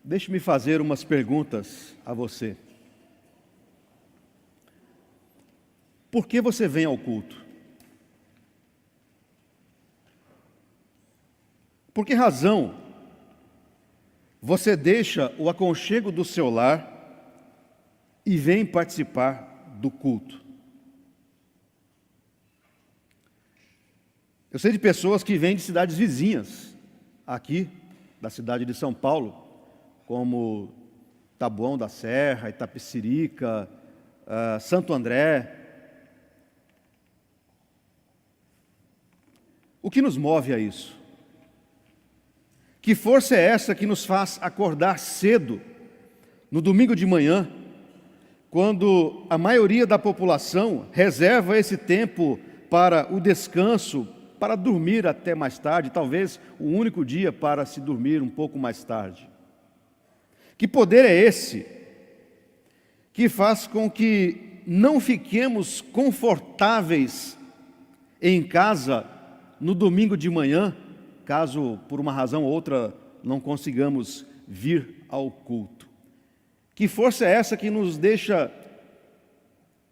Deixe-me fazer umas perguntas a você. Por que você vem ao culto? Por que razão você deixa o aconchego do seu lar e vem participar do culto? Eu sei de pessoas que vêm de cidades vizinhas, aqui, da cidade de São Paulo, como Taboão da Serra, Itapecerica, Santo André. O que nos move a isso? Que força é essa que nos faz acordar cedo, no domingo de manhã, quando a maioria da população reserva esse tempo para o descanso, para dormir até mais tarde, talvez o único dia para se dormir um pouco mais tarde? Que poder é esse que faz com que não fiquemos confortáveis em casa no domingo de manhã, caso por uma razão ou outra não consigamos vir ao culto? Que força é essa que nos deixa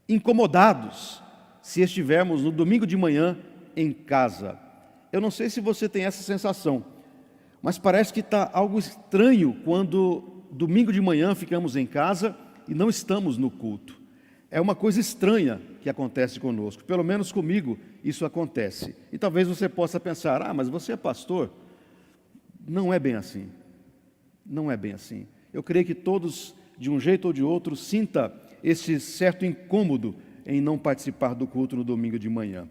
incomodados se estivermos no domingo de manhã em casa? Eu não sei se você tem essa sensação, mas parece que está algo estranho quando domingo de manhã ficamos em casa e não estamos no culto. É uma coisa estranha que acontece conosco, pelo menos comigo isso acontece. E talvez você possa pensar, mas você é pastor? Não é bem assim. Não é bem assim. Eu creio que todos, de um jeito ou de outro, sinta esse certo incômodo em não participar do culto no domingo de manhã.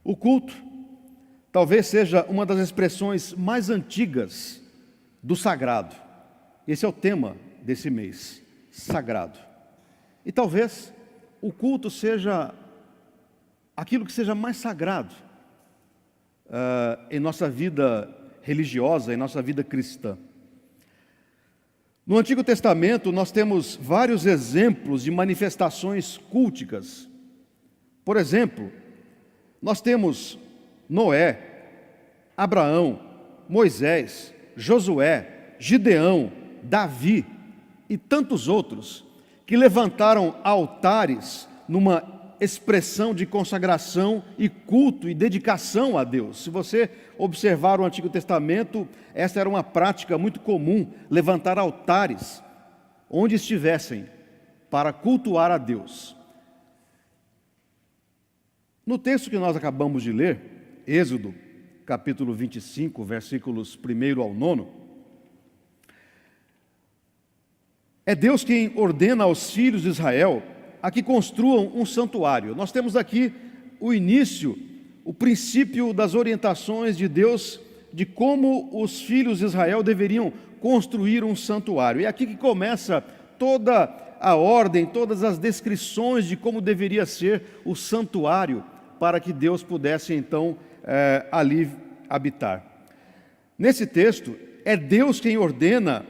O culto talvez seja uma das expressões mais antigas do sagrado. Esse é o tema desse mês, sagrado. E talvez o culto seja aquilo que seja mais sagrado em nossa vida religiosa, em nossa vida cristã. No Antigo Testamento nós temos vários exemplos de manifestações culticas. Por exemplo, nós temos Noé, Abraão, Moisés, Josué, Gideão, Davi e tantos outros que levantaram altares numa expressão de consagração e culto e dedicação a Deus. Se você observar o Antigo Testamento, essa era uma prática muito comum, levantar altares onde estivessem para cultuar a Deus. No texto que nós acabamos de ler, Êxodo, capítulo 25, versículos 1 ao 9, é Deus quem ordena aos filhos de Israel a que construam um santuário. Nós temos aqui o início, o princípio das orientações de Deus de como os filhos de Israel deveriam construir um santuário. E é aqui que começa toda a ordem, todas as descrições de como deveria ser o santuário para que Deus pudesse então ali habitar. Nesse texto, é Deus quem ordena,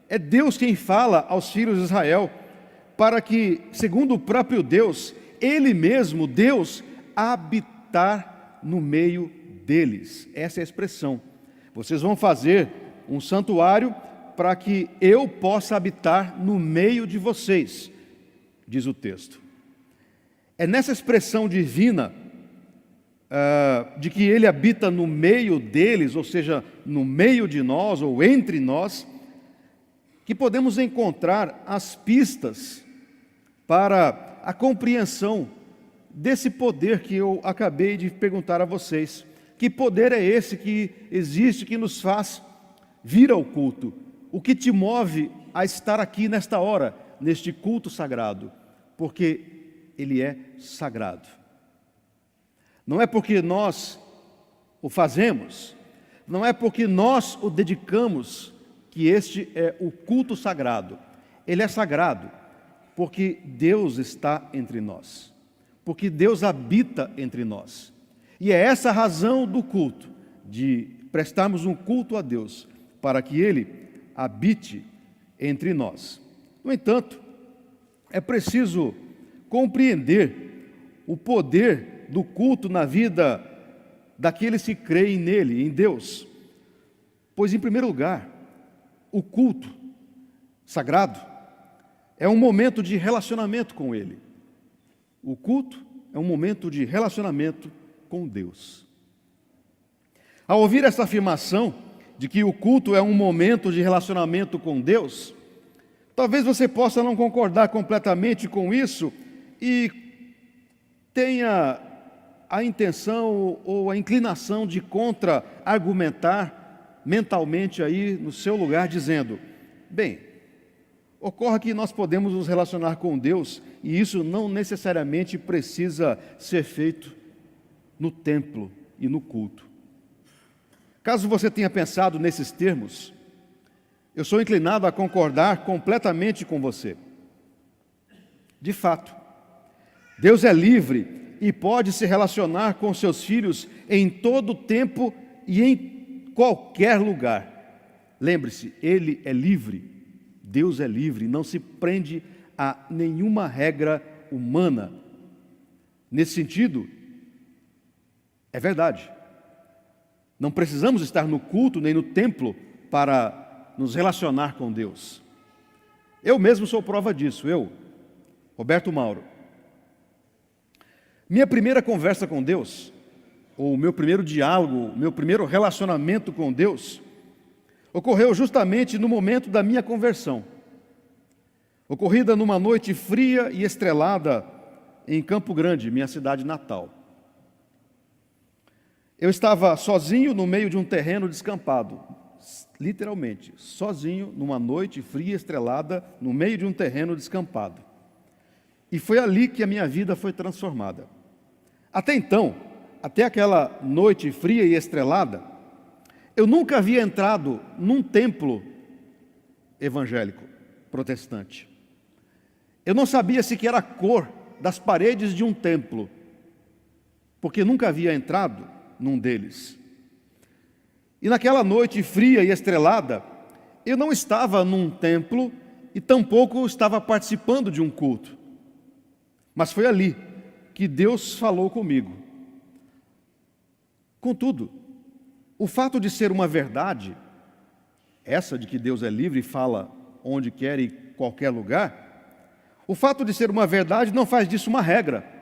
é Deus quem fala aos filhos de Israel para que, segundo o próprio Deus, Ele mesmo, Deus, habitar no meio deles. Essa é a expressão. Vocês vão fazer um santuário para que eu possa habitar no meio de vocês, diz o texto. É nessa expressão divina de que Ele habita no meio deles, ou seja, no meio de nós ou entre nós, que podemos encontrar as pistas para a compreensão desse poder que eu acabei de perguntar a vocês. Que poder é esse que existe, que nos faz vir ao culto? O que te move a estar aqui nesta hora, neste culto sagrado? Porque ele é sagrado. Não é porque nós o fazemos, não é porque nós o dedicamos, que este é o culto sagrado. Ele é sagrado porque Deus está entre nós, porque Deus habita entre nós. E é essa a razão do culto, de prestarmos um culto a Deus, para que Ele habite entre nós. No entanto, é preciso compreender o poder do culto na vida daqueles que creem nele, em Deus. Pois, em primeiro lugar, o culto sagrado é um momento de relacionamento com Ele. O culto é um momento de relacionamento com Deus. Ao ouvir essa afirmação de que o culto é um momento de relacionamento com Deus, talvez você possa não concordar completamente com isso e tenha a intenção ou a inclinação de contra-argumentar mentalmente aí no seu lugar, dizendo: bem, ocorre que nós podemos nos relacionar com Deus e isso não necessariamente precisa ser feito no templo e no culto. Caso você tenha pensado nesses termos, eu sou inclinado a concordar completamente com você. De fato, Deus é livre e pode se relacionar com seus filhos em todo tempo e em qualquer lugar. Lembre-se, Ele é livre, Deus é livre, não se prende a nenhuma regra humana. Nesse sentido, é verdade. Não precisamos estar no culto nem no templo para nos relacionar com Deus. Eu mesmo sou prova disso, Roberto Mauro. Minha primeira conversa com Deus, ou meu primeiro diálogo, meu primeiro relacionamento com Deus, ocorreu justamente no momento da minha conversão. Ocorrida numa noite fria e estrelada em Campo Grande, minha cidade natal. Eu estava sozinho no meio de um terreno descampado, literalmente, sozinho numa noite fria e estrelada no meio de um terreno descampado. E foi ali que a minha vida foi transformada. Até então, até aquela noite fria e estrelada, eu nunca havia entrado num templo evangélico, protestante. Eu não sabia sequer a cor das paredes de um templo, porque nunca havia entrado num deles. E naquela noite fria e estrelada, eu não estava num templo e tampouco estava participando de um culto. Mas foi ali que Deus falou comigo. Contudo, o fato de ser uma verdade, essa de que Deus é livre e fala onde quer e qualquer lugar, o fato de ser uma verdade não faz disso uma regra.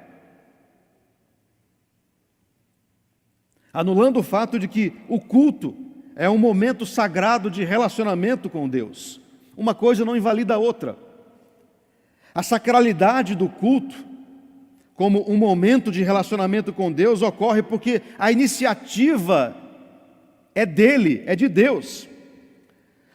Anulando o fato de que o culto é um momento sagrado de relacionamento com Deus. Uma coisa não invalida a outra. A sacralidade do culto, como um momento de relacionamento com Deus, ocorre porque a iniciativa é dele, é de Deus.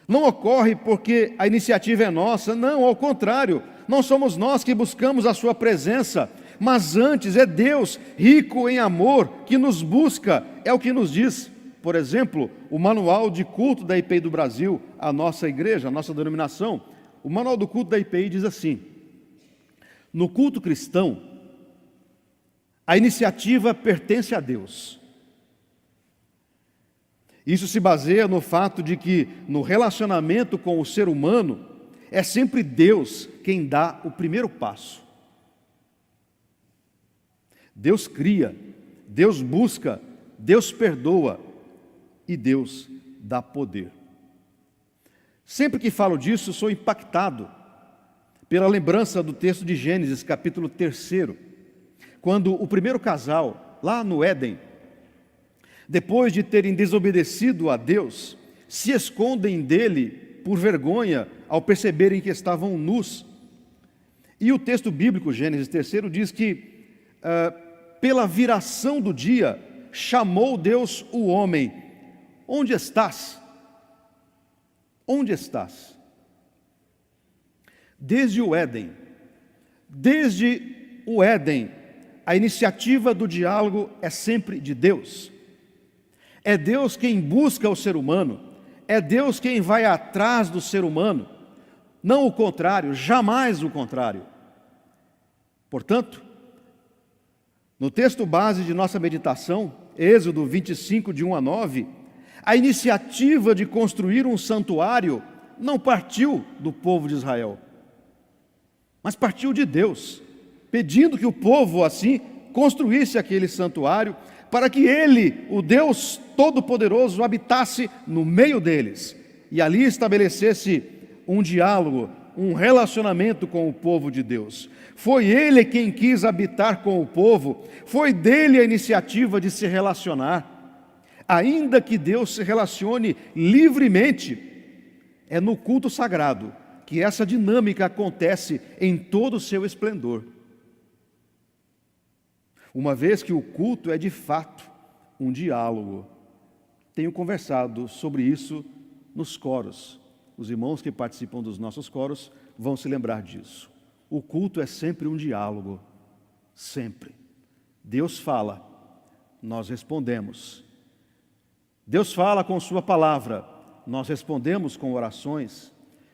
Não ocorre porque a iniciativa é nossa, não, ao contrário, não somos nós que buscamos a sua presença, mas antes é Deus, rico em amor, que nos busca, é o que nos diz, por exemplo, o manual de culto da IPI do Brasil, a nossa igreja, a nossa denominação. O manual do culto da IPI diz assim: no culto cristão, a iniciativa pertence a Deus. Isso se baseia no fato de que, no relacionamento com o ser humano, é sempre Deus quem dá o primeiro passo. Deus cria, Deus busca, Deus perdoa e Deus dá poder. Sempre que falo disso, sou impactado pela lembrança do texto de Gênesis, capítulo 3, quando o primeiro casal, lá no Éden, depois de terem desobedecido a Deus, se escondem dele por vergonha ao perceberem que estavam nus. E o texto bíblico, Gênesis 3, diz que pela viração do dia, chamou Deus o homem: onde estás? Onde estás? Desde o Éden, a iniciativa do diálogo é sempre de Deus. É Deus quem busca o ser humano, é Deus quem vai atrás do ser humano, não o contrário, jamais o contrário. Portanto, no texto base de nossa meditação, Êxodo 25, de 1 a 9, a iniciativa de construir um santuário não partiu do povo de Israel, mas partiu de Deus, pedindo que o povo, assim, construísse aquele santuário, para que Ele, o Deus Todo-Poderoso, habitasse no meio deles. e ali estabelecesse um diálogo, um relacionamento com o povo de Deus. Foi Ele quem quis habitar com o povo, foi dele a iniciativa de se relacionar. Ainda que Deus se relacione livremente, é no culto sagrado que essa dinâmica acontece em todo o seu esplendor. Uma vez que o culto é de fato um diálogo. Tenho conversado sobre isso nos coros. Os irmãos que participam dos nossos coros vão se lembrar disso. O culto é sempre um diálogo, sempre. Deus fala, nós respondemos. Deus fala com sua palavra, nós respondemos com orações.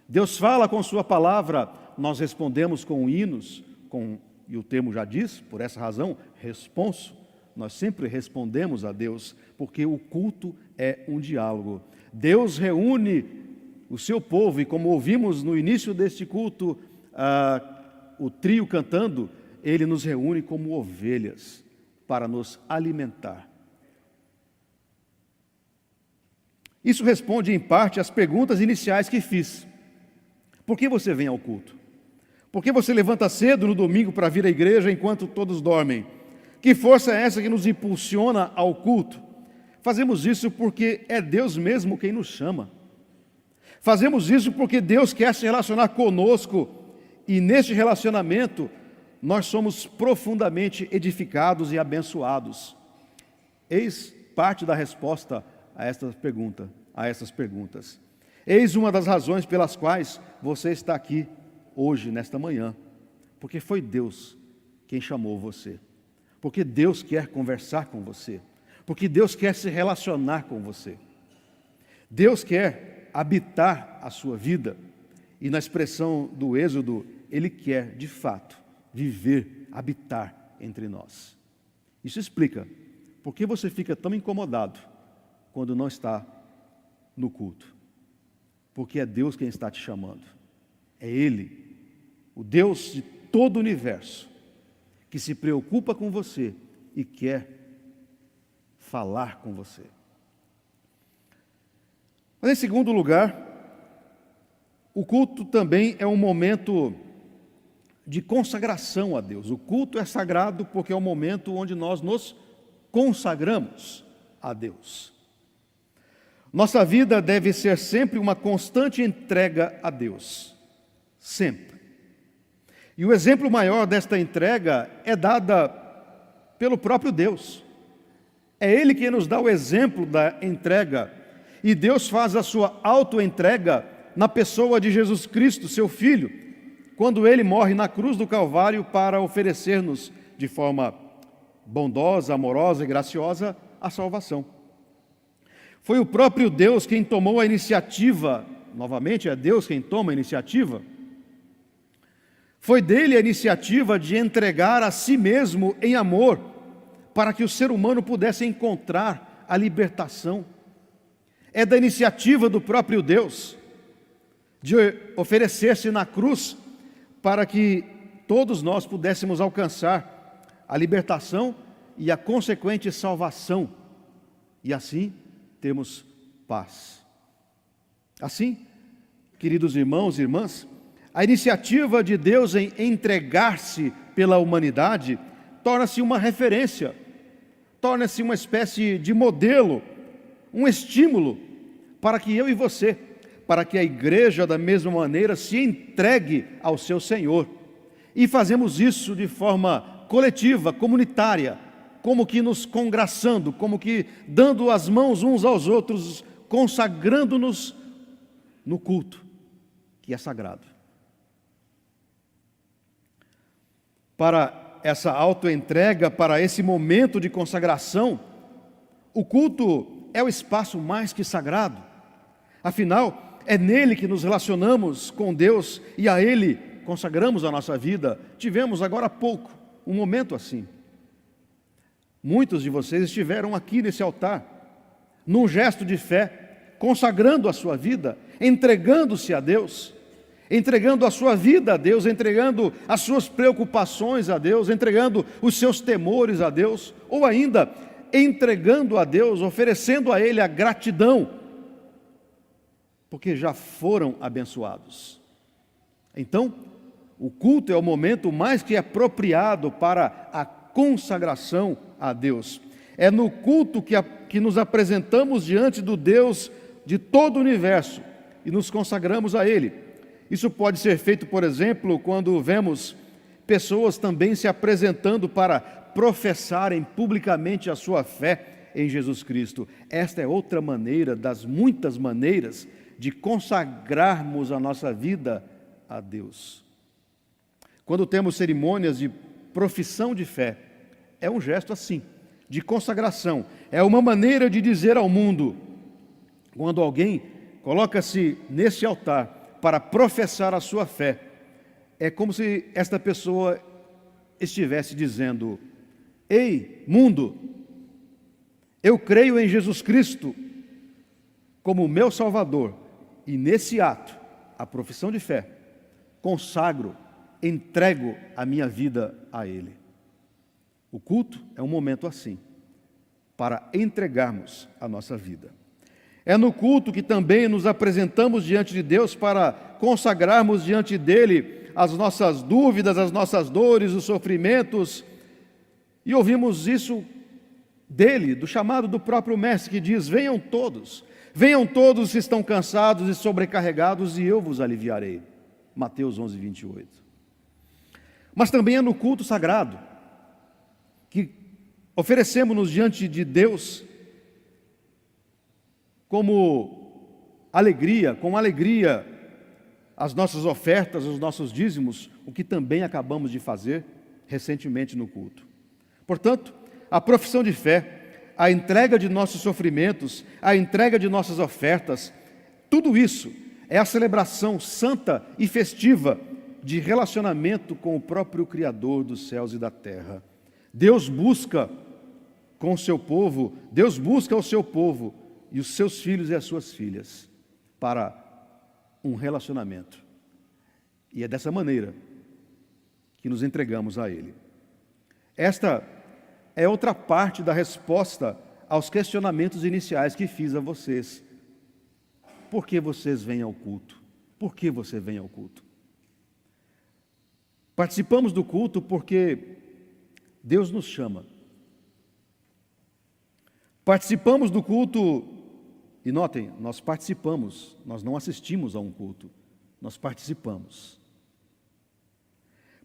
Deus fala com sua palavra, nós respondemos com hinos, e o termo já diz, por essa razão, responso. Nós sempre respondemos a Deus, porque o culto é um diálogo. Deus reúne o seu povo, e como ouvimos no início deste culto, o trio cantando, Ele nos reúne como ovelhas para nos alimentar. Isso responde em parte às perguntas iniciais que fiz. Por que você vem ao culto? Por que você levanta cedo no domingo para vir à igreja enquanto todos dormem? Que força é essa que nos impulsiona ao culto? Fazemos isso porque é Deus mesmo quem nos chama. Fazemos isso porque Deus quer se relacionar conosco e neste relacionamento nós somos profundamente edificados e abençoados. Eis parte da resposta a essas perguntas. Eis uma das razões pelas quais você está aqui hoje, nesta manhã, porque foi Deus quem chamou você, porque Deus quer conversar com você, porque Deus quer se relacionar com você. Deus quer habitar a sua vida, e na expressão do Êxodo, Ele quer, de fato, viver, habitar entre nós. Isso explica por que você fica tão incomodado quando não está no culto. Porque é Deus quem está te chamando. É Ele, o Deus de todo o universo, que se preocupa com você e quer falar com você. Mas em segundo lugar, o culto também é um momento de consagração a Deus. O culto é sagrado porque é o momento onde nós nos consagramos a Deus. Nossa vida deve ser sempre uma constante entrega a Deus. Sempre. E o exemplo maior desta entrega é dada pelo próprio Deus. É Ele quem nos dá o exemplo da entrega. E Deus faz a sua auto-entrega na pessoa de Jesus Cristo, seu Filho, quando Ele morre na cruz do Calvário para oferecer-nos de forma bondosa, amorosa e graciosa a salvação. Foi o próprio Deus quem tomou a iniciativa, novamente é Deus quem toma a iniciativa. Foi dele a iniciativa de entregar a si mesmo em amor, para que o ser humano pudesse encontrar a libertação. É da iniciativa do próprio Deus, de oferecer-se na cruz, para que todos nós pudéssemos alcançar a libertação e a consequente salvação, e assim temos paz. Assim, queridos irmãos e irmãs, a iniciativa de Deus em entregar-se pela humanidade torna-se uma referência, torna-se uma espécie de modelo, um estímulo para que eu e você, para que a igreja da mesma maneira se entregue ao seu Senhor. E fazemos isso de forma coletiva, comunitária, como que nos congraçando, como que dando as mãos uns aos outros, consagrando-nos no culto, que é sagrado. Para essa autoentrega, para esse momento de consagração, o culto é o espaço mais que sagrado. Afinal, é nele que nos relacionamos com Deus e a Ele consagramos a nossa vida. Tivemos agora há pouco um momento assim. Muitos de vocês estiveram aqui nesse altar, num gesto de fé, consagrando a sua vida, entregando-se a Deus, entregando a sua vida a Deus, entregando as suas preocupações a Deus, entregando os seus temores a Deus, ou ainda entregando a Deus, oferecendo a Ele a gratidão porque já foram abençoados. Então, o culto é o momento mais que apropriado para a consagração a Deus. É no culto que nos apresentamos diante do Deus de todo o universo e nos consagramos a Ele. Isso pode ser feito, por exemplo, quando vemos pessoas também se apresentando para professarem publicamente a sua fé em Jesus Cristo. Esta é outra maneira das muitas maneiras de consagrarmos a nossa vida a Deus. Quando temos cerimônias de profissão de fé, é um gesto assim, de consagração. É uma maneira de dizer ao mundo, quando alguém coloca-se nesse altar para professar a sua fé, é como se esta pessoa estivesse dizendo: ei, mundo, eu creio em Jesus Cristo como meu Salvador, e nesse ato, a profissão de fé, consagro, entrego a minha vida a Ele. O culto é um momento assim, para entregarmos a nossa vida. É no culto que também nos apresentamos diante de Deus para consagrarmos diante dEle as nossas dúvidas, as nossas dores, os sofrimentos. E ouvimos isso dele, do chamado do próprio Mestre, que diz: venham todos que estão cansados e sobrecarregados, e eu vos aliviarei. Mateus 11, 28. Mas também é no culto sagrado que oferecemos-nos diante de Deus com alegria, as nossas ofertas, os nossos dízimos, o que também acabamos de fazer recentemente no culto. Portanto, a profissão de fé, a entrega de nossos sofrimentos, a entrega de nossas ofertas, tudo isso é a celebração santa e festiva de relacionamento com o próprio Criador dos céus e da terra. Deus busca com o seu povo, Deus busca o seu povo e os seus filhos e as suas filhas para um relacionamento. E é dessa maneira que nos entregamos a Ele. Esta é outra parte da resposta aos questionamentos iniciais que fiz a vocês. Por que vocês vêm ao culto? Por que você vem ao culto? Participamos do culto porque Deus nos chama. Participamos do culto, e notem, nós participamos, nós não assistimos a um culto, nós participamos.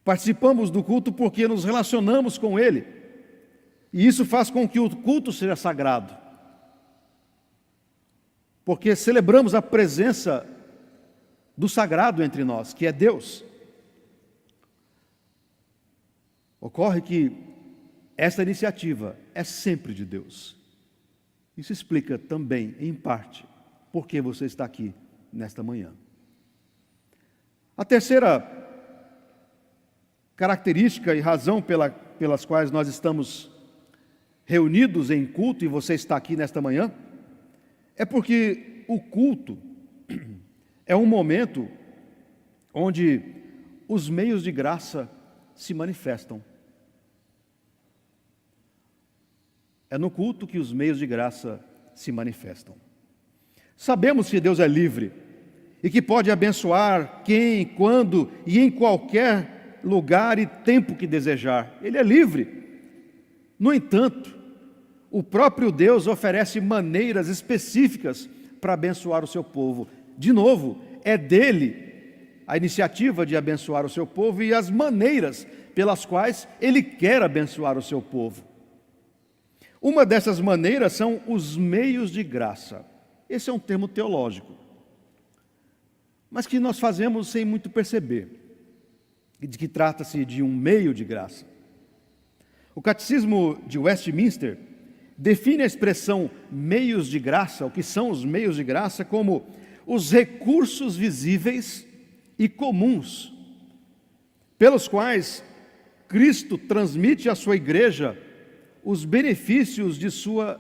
Participamos do culto porque nos relacionamos com Ele, e isso faz com que o culto seja sagrado, porque celebramos a presença do sagrado entre nós, que é Deus. Ocorre que esta iniciativa é sempre de Deus. Isso explica também, em parte, por que você está aqui nesta manhã. A terceira característica e razão pelas quais nós estamos reunidos em culto e você está aqui nesta manhã, é porque o culto é um momento onde os meios de graça se manifestam. É no culto que os meios de graça se manifestam. Sabemos que Deus é livre e que pode abençoar quem, quando e em qualquer lugar e tempo que desejar. Ele é livre. No entanto, o próprio Deus oferece maneiras específicas para abençoar o seu povo. De novo, é dele a iniciativa de abençoar o seu povo e as maneiras pelas quais ele quer abençoar o seu povo. Uma dessas maneiras são os meios de graça. Esse é um termo teológico, mas que nós fazemos sem muito perceber, de que trata-se de um meio de graça. O Catecismo de Westminster define a expressão meios de graça, o que são os meios de graça, como os recursos visíveis e comuns, pelos quais Cristo transmite à sua igreja os benefícios de sua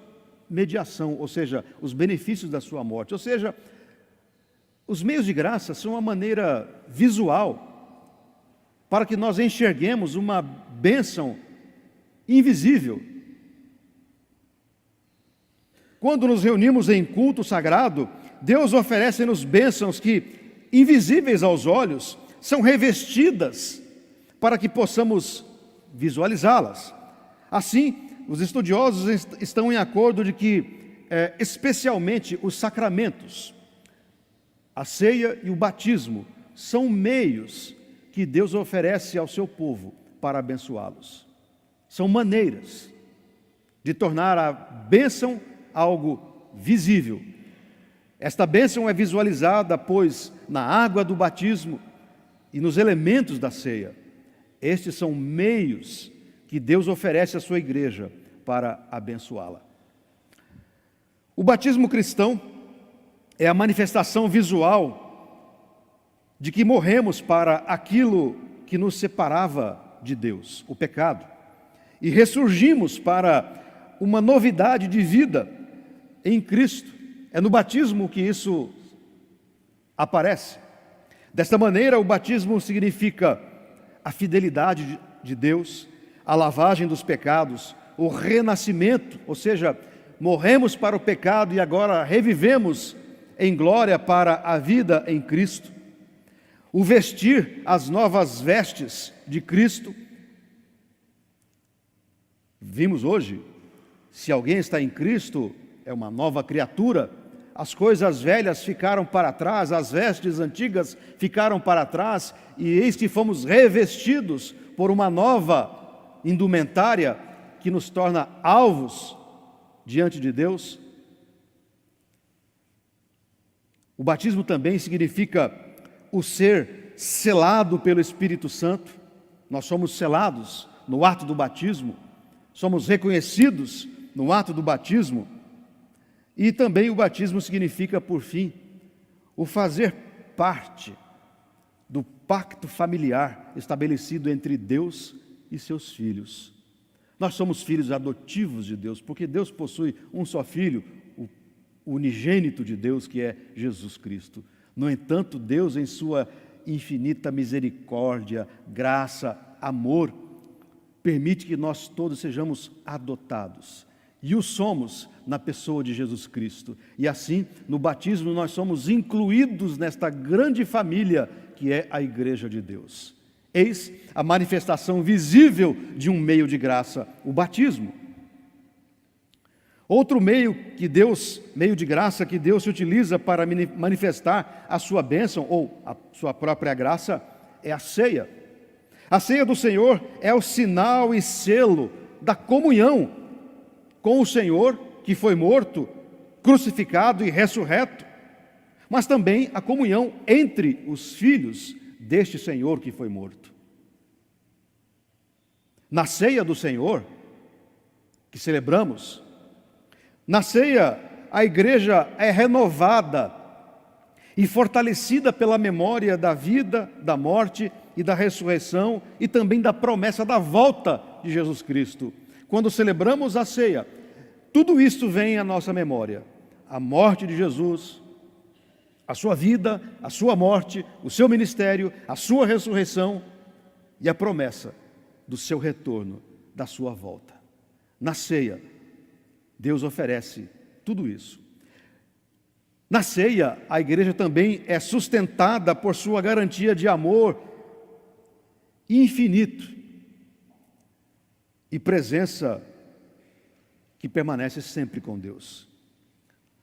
mediação, ou seja, os benefícios da sua morte. Ou seja, os meios de graça são uma maneira visual para que nós enxerguemos uma bênção invisível. Quando nos reunimos em culto sagrado, Deus oferece-nos bênçãos que, invisíveis aos olhos, são revestidas para que possamos visualizá-las. Assim, os estudiosos estão em acordo de que, especialmente os sacramentos, a ceia e o batismo, são meios que Deus oferece ao seu povo para abençoá-los. São maneiras de tornar a bênção algo visível. Esta bênção é visualizada, pois, na água do batismo e nos elementos da ceia. Estes são meios que Deus oferece à sua igreja para abençoá-la. O batismo cristão é a manifestação visual de que morremos para aquilo que nos separava de Deus, o pecado, e ressurgimos para uma novidade de vida em Cristo. É no batismo que isso aparece. Desta maneira, o batismo significa a fidelidade de Deus, a lavagem dos pecados, o renascimento, ou seja, morremos para o pecado e agora revivemos em glória para a vida em Cristo. O vestir as novas vestes de Cristo. Vimos hoje, se alguém está em Cristo, é uma nova criatura. As coisas velhas ficaram para trás, as vestes antigas ficaram para trás, e eis que fomos revestidos por uma nova indumentária que nos torna alvos diante de Deus. O batismo também significa o ser selado pelo Espírito Santo. Nós somos selados no ato do batismo, somos reconhecidos no ato do batismo. E também o batismo significa, por fim, o fazer parte do pacto familiar estabelecido entre Deus e seus filhos. Nós somos filhos adotivos de Deus, porque Deus possui um só filho, o unigênito de Deus, que é Jesus Cristo. No entanto, Deus, em sua infinita misericórdia, graça, amor, permite que nós todos sejamos adotados. E o somos na pessoa de Jesus Cristo. E assim, no batismo, nós somos incluídos nesta grande família que é a Igreja de Deus. Eis a manifestação visível de um meio de graça, o batismo. Outro meio de graça que Deus se utiliza para manifestar a sua bênção ou a sua própria graça é a ceia. A ceia do Senhor é o sinal e selo da comunhão com o Senhor, que foi morto, crucificado e ressurreto, mas também a comunhão entre os filhos deste Senhor que foi morto. Na ceia do Senhor, que celebramos, na ceia a igreja é renovada e fortalecida pela memória da vida, da morte e da ressurreição e também da promessa da volta de Jesus Cristo. Quando celebramos a ceia, tudo isso vem à nossa memória. A morte de Jesus, a sua vida, a sua morte, o seu ministério, a sua ressurreição e a promessa do seu retorno, da sua volta. Na ceia, Deus oferece tudo isso. Na ceia, a igreja também é sustentada por sua garantia de amor infinito e presença que permanece sempre com Deus.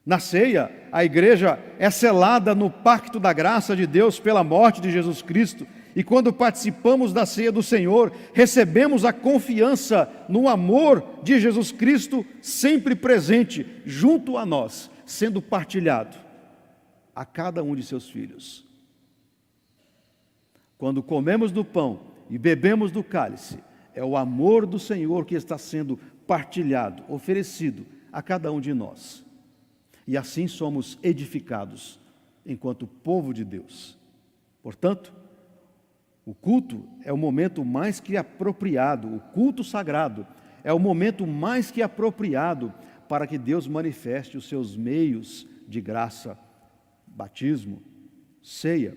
Na ceia, a igreja é selada no pacto da graça de Deus pela morte de Jesus Cristo, e quando participamos da ceia do Senhor, recebemos a confiança no amor de Jesus Cristo sempre presente junto a nós, sendo partilhado a cada um de seus filhos. Quando comemos do pão e bebemos do cálice, é o amor do Senhor que está sendo partilhado, oferecido a cada um de nós. E assim somos edificados enquanto povo de Deus. Portanto, o culto é o momento mais que apropriado, o culto sagrado é o momento mais que apropriado para que Deus manifeste os seus meios de graça, batismo, ceia.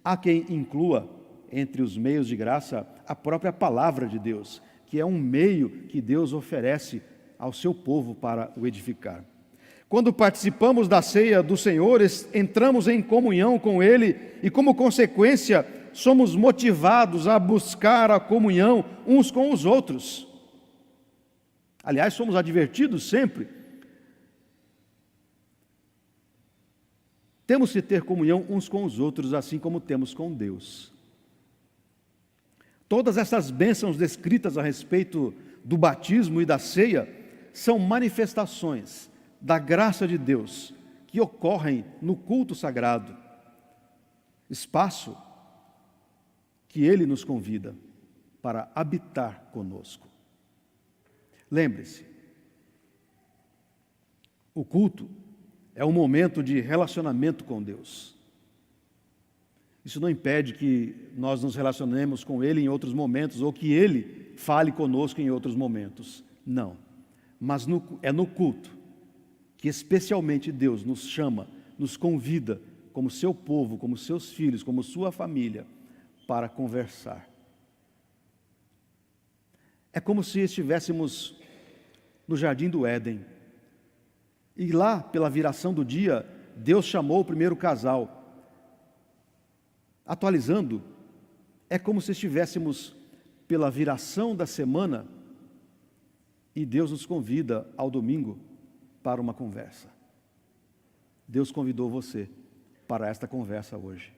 Há quem inclua entre os meios de graça a própria palavra de Deus, que é um meio que Deus oferece ao seu povo para o edificar. Quando participamos da ceia do Senhor, entramos em comunhão com Ele e, como consequência, somos motivados a buscar a comunhão uns com os outros. Aliás, somos advertidos sempre. Temos que ter comunhão uns com os outros, assim como temos com Deus. Todas essas bênçãos descritas a respeito do batismo e da ceia são manifestações da graça de Deus que ocorrem no culto sagrado, espaço que Ele nos convida para habitar conosco. Lembre-se, o culto é um momento de relacionamento com Deus. Isso não impede que nós nos relacionemos com Ele em outros momentos ou que Ele fale conosco em outros momentos. Não. Mas é no culto que especialmente Deus nos chama, nos convida, como seu povo, como seus filhos, como sua família, para conversar. É como se estivéssemos no jardim do Éden. E lá, pela viração do dia, Deus chamou o primeiro casal. Atualizando, é como se estivéssemos pela viração da semana e Deus nos convida ao domingo para uma conversa. Deus convidou você para esta conversa hoje.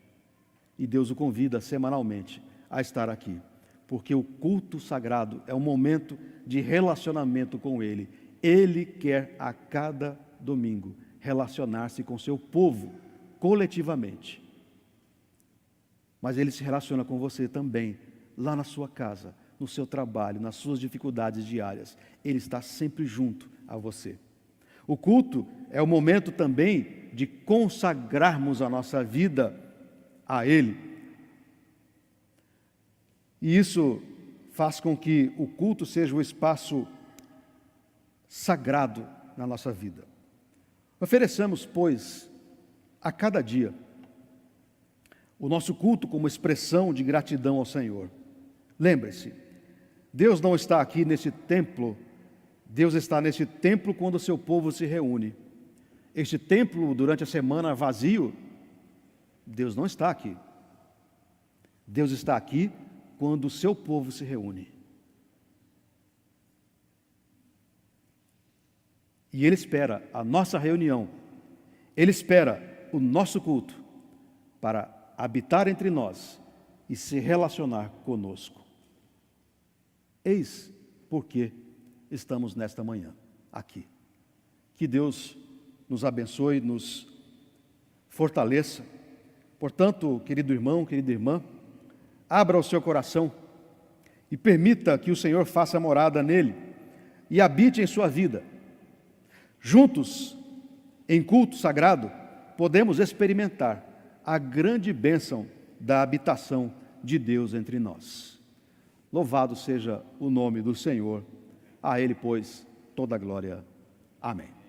E Deus o convida semanalmente a estar aqui, porque o culto sagrado é um momento de relacionamento com Ele. Ele quer a cada domingo relacionar-se com seu povo coletivamente. Mas Ele se relaciona com você também, lá na sua casa, no seu trabalho, nas suas dificuldades diárias. Ele está sempre junto a você. O culto é o momento também de consagrarmos a nossa vida a Ele. E isso faz com que o culto seja o espaço sagrado na nossa vida. Ofereçamos, pois, a cada dia, o nosso culto como expressão de gratidão ao Senhor. Lembre-se, Deus não está aqui nesse templo, Deus está nesse templo quando o seu povo se reúne. Este templo, durante a semana vazio, Deus não está aqui. Deus está aqui quando o seu povo se reúne. E Ele espera a nossa reunião, Ele espera o nosso culto para habitar entre nós e se relacionar conosco. Eis porque estamos nesta manhã aqui. Que Deus nos abençoe, nos fortaleça. Portanto, querido irmão, querida irmã, abra o seu coração e permita que o Senhor faça morada nele e habite em sua vida. Juntos, em culto sagrado, podemos experimentar a grande bênção da habitação de Deus entre nós. Louvado seja o nome do Senhor. A Ele, pois, toda a glória. Amém.